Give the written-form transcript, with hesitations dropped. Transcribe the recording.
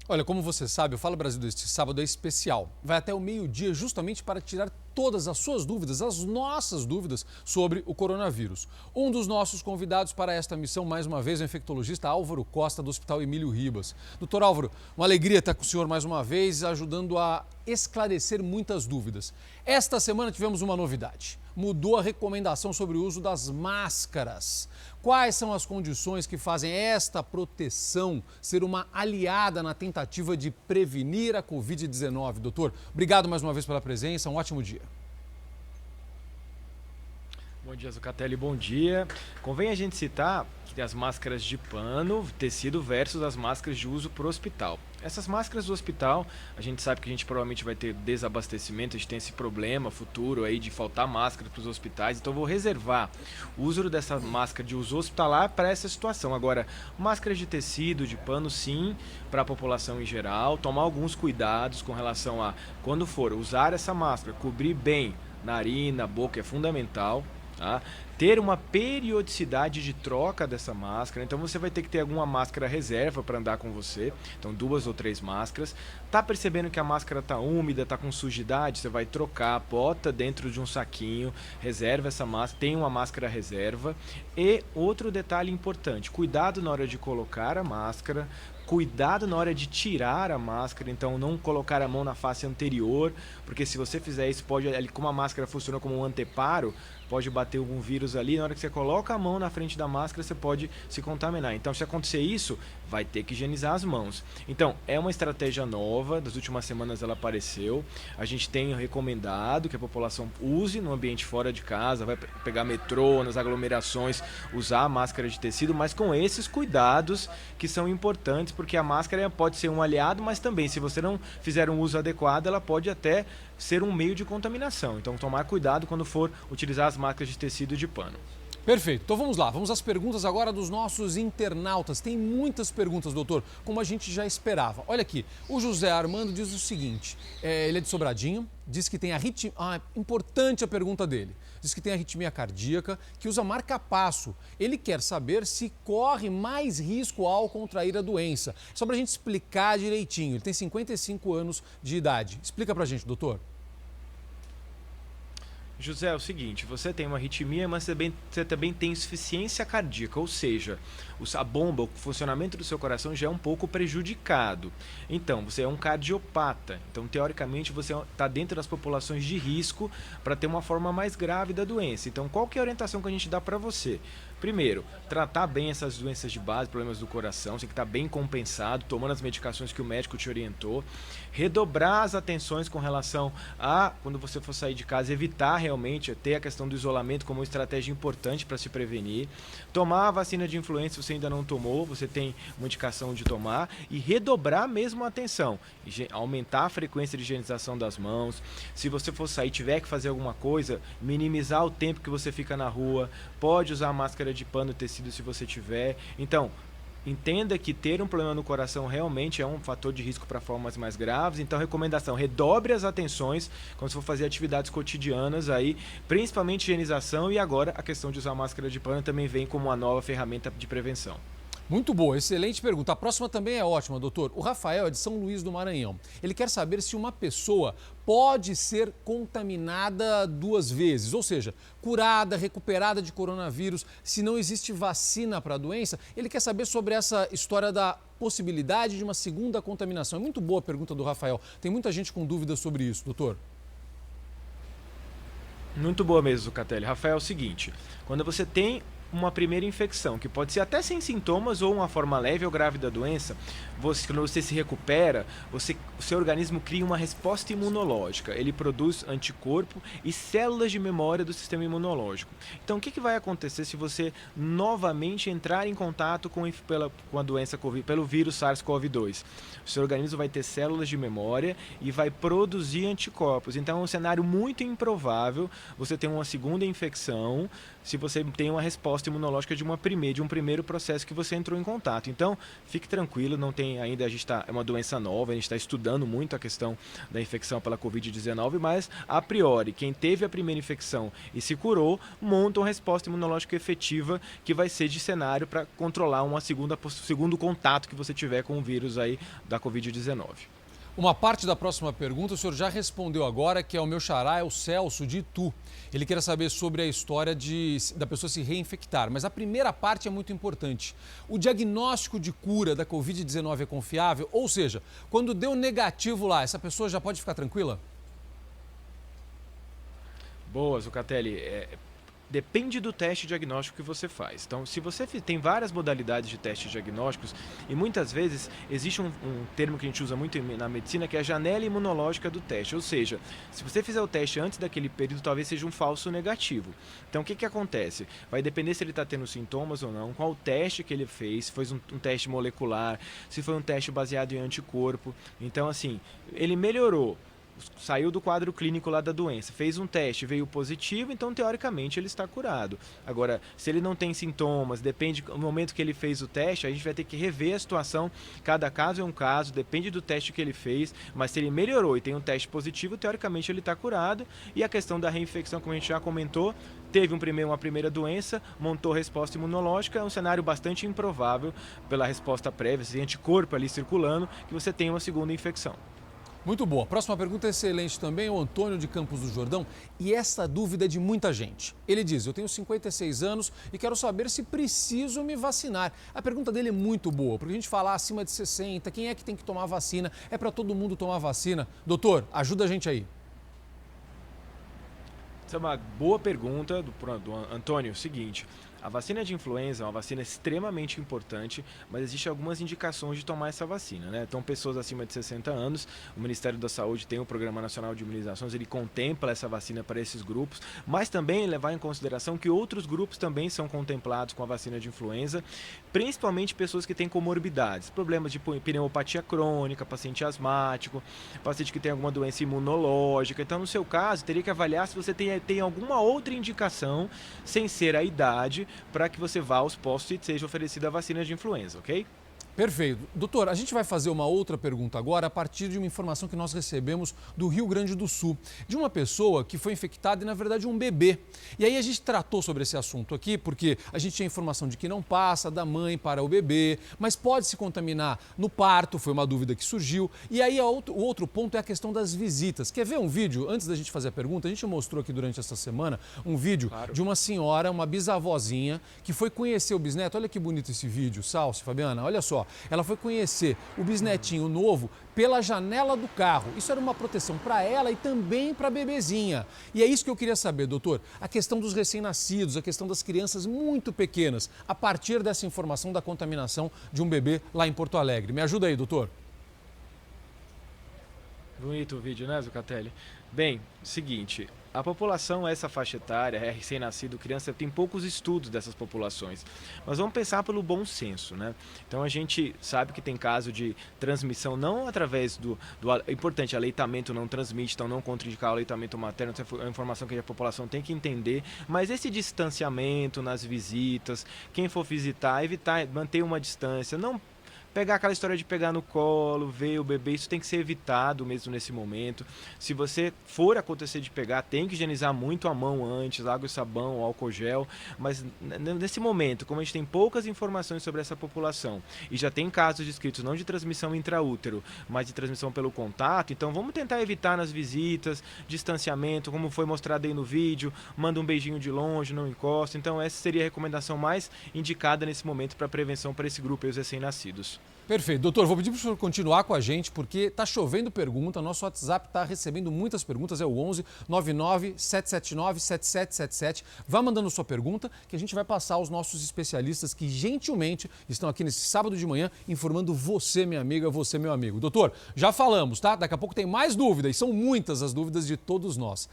Olha, como você sabe, o Fala Brasil deste sábado é especial. Vai até o meio-dia justamente para tirar todas as suas dúvidas, as nossas dúvidas sobre o coronavírus. Um dos nossos convidados para esta missão, mais uma vez, é o infectologista Álvaro Costa, do Hospital Emílio Ribas. Doutor Álvaro, uma alegria estar com o senhor mais uma vez, ajudando a esclarecer muitas dúvidas. Esta semana tivemos uma novidade. Mudou a recomendação sobre o uso das máscaras. Quais são as condições que fazem esta proteção ser uma aliada na tentativa de prevenir a Covid-19? Doutor, obrigado mais uma vez pela presença, um ótimo dia. Bom dia, Zucatelli, bom dia. Convém a gente citar que as máscaras de pano, tecido versus as máscaras de uso para o hospital. Essas máscaras do hospital, a gente sabe que a gente provavelmente vai ter desabastecimento, a gente tem esse problema futuro aí de faltar máscara para os hospitais, então eu vou reservar o uso dessa máscara de uso hospitalar para essa situação. Agora, máscaras de tecido, de pano, sim, para a população em geral, tomar alguns cuidados com relação a, quando for usar essa máscara, cobrir bem narina, boca, é fundamental. Tá? Ter uma periodicidade de troca dessa máscara, então você vai ter que ter alguma máscara reserva para andar com você, então 2 ou 3 máscaras. Tá percebendo que a máscara tá úmida, tá com sujidade, você vai trocar, bota dentro de um saquinho, reserva essa máscara, tem uma máscara reserva. E outro detalhe importante, cuidado na hora de colocar a máscara, cuidado na hora de tirar a máscara, então não colocar a mão na face anterior, porque se você fizer isso, pode, como a máscara funciona como um anteparo, pode bater algum vírus ali, na hora que você coloca a mão na frente da máscara, você pode se contaminar. Então, se acontecer isso, vai ter que higienizar as mãos. Então, é uma estratégia nova, das últimas semanas ela apareceu, a gente tem recomendado que a população use no ambiente fora de casa, vai pegar metrô, nas aglomerações, usar a máscara de tecido, mas com esses cuidados que são importantes, porque a máscara pode ser um aliado, mas também, se você não fizer um uso adequado, ela pode até ser um meio de contaminação. Então, tomar cuidado quando for utilizar as máscaras de tecido e de pano. Perfeito. Então vamos lá, vamos às perguntas agora dos nossos internautas. Tem muitas perguntas, doutor, como a gente já esperava. Olha aqui, o José Armando diz o seguinte, ele é de Sobradinho, diz que tem arritmia, importante a pergunta dele, diz que tem arritmia cardíaca, que usa marca-passo. Ele quer saber se corre mais risco ao contrair a doença. Só para a gente explicar direitinho, ele tem 55 anos de idade. Explica para a gente, doutor. José, é o seguinte, você tem uma arritmia, mas você também tem insuficiência cardíaca, ou seja, a bomba, o funcionamento do seu coração já é um pouco prejudicado. Então, você é um cardiopata, então teoricamente você está dentro das populações de risco para ter uma forma mais grave da doença. Então, qual que é a orientação que a gente dá para você? Primeiro, tratar bem essas doenças de base, problemas do coração, você tem que estar bem compensado, tomando as medicações que o médico te orientou, redobrar as atenções com relação a, quando você for sair de casa, evitar realmente ter a questão do isolamento como uma estratégia importante para se prevenir, tomar a vacina de influenza se você ainda não tomou, você tem uma indicação de tomar, e redobrar mesmo a atenção, aumentar a frequência de higienização das mãos, se você for sair e tiver que fazer alguma coisa, minimizar o tempo que você fica na rua, pode usar máscara de pano tecido se você tiver. Então, entenda que ter um problema no coração realmente é um fator de risco para formas mais graves. Então, recomendação, redobre as atenções quando você for fazer atividades cotidianas aí, principalmente higienização, e agora a questão de usar máscara de pano também vem como uma nova ferramenta de prevenção. Muito boa, excelente pergunta. A próxima também é ótima, doutor. O Rafael é de São Luís do Maranhão. Ele quer saber se uma pessoa pode ser contaminada 2 vezes, ou seja, curada, recuperada de coronavírus, se não existe vacina para a doença. Ele quer saber sobre essa história da possibilidade de uma segunda contaminação. É muito boa a pergunta do Rafael. Tem muita gente com dúvidas sobre isso, doutor. Muito boa mesmo, Zucatelli. Rafael, é o seguinte, quando você tem uma primeira infecção, que pode ser até sem sintomas ou uma forma leve ou grave da doença, quando você se recupera, o seu organismo cria uma resposta imunológica. Ele produz anticorpo e células de memória do sistema imunológico. Então, o que vai acontecer se você novamente entrar em contato com a doença pelo vírus SARS-CoV-2? O seu organismo vai ter células de memória e vai produzir anticorpos. Então, é um cenário muito improvável você ter uma segunda infecção se você tem uma resposta imunológica de um primeiro processo que você entrou em contato. Então, fique tranquilo, não tem ainda, é uma doença nova, a gente está estudando muito a questão da infecção pela Covid-19, mas, a priori, quem teve a primeira infecção e se curou, monta uma resposta imunológica efetiva que vai ser de cenário para controlar segundo contato que você tiver com o vírus aí da Covid-19. Uma parte da próxima pergunta o senhor já respondeu agora, que é o meu xará, é o Celso de Itu. Ele quer saber sobre a história da pessoa se reinfectar, mas a primeira parte é muito importante. O diagnóstico de cura da Covid-19 é confiável? Ou seja, quando deu negativo lá, essa pessoa já pode ficar tranquila? Boa, Zucatelli. Depende do teste diagnóstico que você faz. Então, se você tem várias modalidades de testes diagnósticos, e muitas vezes existe um termo que a gente usa muito na medicina, que é a janela imunológica do teste. Ou seja, se você fizer o teste antes daquele período, talvez seja um falso negativo. Então, o que acontece? Vai depender se ele está tendo sintomas ou não, qual o teste que ele fez, se foi um teste molecular, se foi um teste baseado em anticorpo. Então, assim, ele melhorou, saiu do quadro clínico lá da doença, fez um teste, veio positivo, então teoricamente ele está curado. Agora, se ele não tem sintomas, depende do momento que ele fez o teste, a gente vai ter que rever a situação, cada caso é um caso, depende do teste que ele fez, mas se ele melhorou e tem um teste positivo, teoricamente ele está curado. E a questão da reinfecção, como a gente já comentou, teve uma primeira doença, montou resposta imunológica, é um cenário bastante improvável pela resposta prévia, esse anticorpo ali circulando, que você tenha uma segunda infecção. Muito boa. Próxima pergunta é excelente também, o Antônio de Campos do Jordão. E essa dúvida é de muita gente. Ele diz, eu tenho 56 anos e quero saber se preciso me vacinar. A pergunta dele é muito boa, porque a gente fala acima de 60, quem é que tem que tomar vacina? É para todo mundo tomar vacina? Doutor, ajuda a gente aí. Essa é uma boa pergunta do Antônio. Seguinte, a vacina de influenza é uma vacina extremamente importante, mas existem algumas indicações de tomar essa vacina, né? Então, pessoas acima de 60 anos, o Ministério da Saúde tem o Programa Nacional de Imunizações, ele contempla essa vacina para esses grupos, mas também levar em consideração que outros grupos também são contemplados com a vacina de influenza, principalmente pessoas que têm comorbidades, problemas de pneumopatia crônica, paciente asmático, paciente que tem alguma doença imunológica. Então, no seu caso, teria que avaliar se você tem alguma outra indicação, sem ser a idade, para que você vá aos postos e seja oferecida a vacina de influenza, ok? Perfeito. Doutor, a gente vai fazer uma outra pergunta agora a partir de uma informação que nós recebemos do Rio Grande do Sul, de uma pessoa que foi infectada e, na verdade, um bebê. E aí a gente tratou sobre esse assunto aqui, porque a gente tinha informação de que não passa da mãe para o bebê, mas pode se contaminar no parto, foi uma dúvida que surgiu. E aí o outro ponto é a questão das visitas. Quer ver um vídeo? Antes da gente fazer a pergunta, a gente mostrou aqui durante essa semana um vídeo de uma senhora, uma bisavózinha, que foi conhecer o bisneto. Olha que bonito esse vídeo, Salsi, Fabiana, olha só. Ela foi conhecer o bisnetinho novo pela janela do carro. Isso era uma proteção para ela e também para a bebezinha. E é isso que eu queria saber, doutor. A questão dos recém-nascidos, a questão das crianças muito pequenas, a partir dessa informação da contaminação de um bebê lá em Porto Alegre. Me ajuda aí, doutor. Bonito o vídeo, né, Zucatelli? Bem, seguinte, a população, essa faixa etária, recém-nascido, criança, tem poucos estudos dessas populações. Mas vamos pensar pelo bom senso, né? Então a gente sabe que tem caso de transmissão não através é importante, aleitamento não transmite, então não contraindicar o aleitamento materno, essa é uma informação que a população tem que entender, mas esse distanciamento nas visitas, quem for visitar, evitar, manter uma distância, não pegar aquela história de pegar no colo, ver o bebê, isso tem que ser evitado mesmo nesse momento. Se você for acontecer de pegar, tem que higienizar muito a mão antes, água e sabão, álcool gel, mas nesse momento, como a gente tem poucas informações sobre essa população e já tem casos descritos não de transmissão intraútero, mas de transmissão pelo contato, então vamos tentar evitar nas visitas, distanciamento, como foi mostrado aí no vídeo, manda um beijinho de longe, não encosta. Então essa seria a recomendação mais indicada nesse momento para prevenção para esse grupo e os recém-nascidos. Perfeito. Doutor, vou pedir para o senhor continuar com a gente, porque está chovendo pergunta, nosso WhatsApp está recebendo muitas perguntas, é o 11 99 779 7777. Vá mandando sua pergunta, que a gente vai passar aos nossos especialistas que gentilmente estão aqui nesse sábado de manhã informando você, minha amiga, você, meu amigo. Doutor, já falamos, tá? Daqui a pouco tem mais dúvidas, e são muitas as dúvidas de todos nós.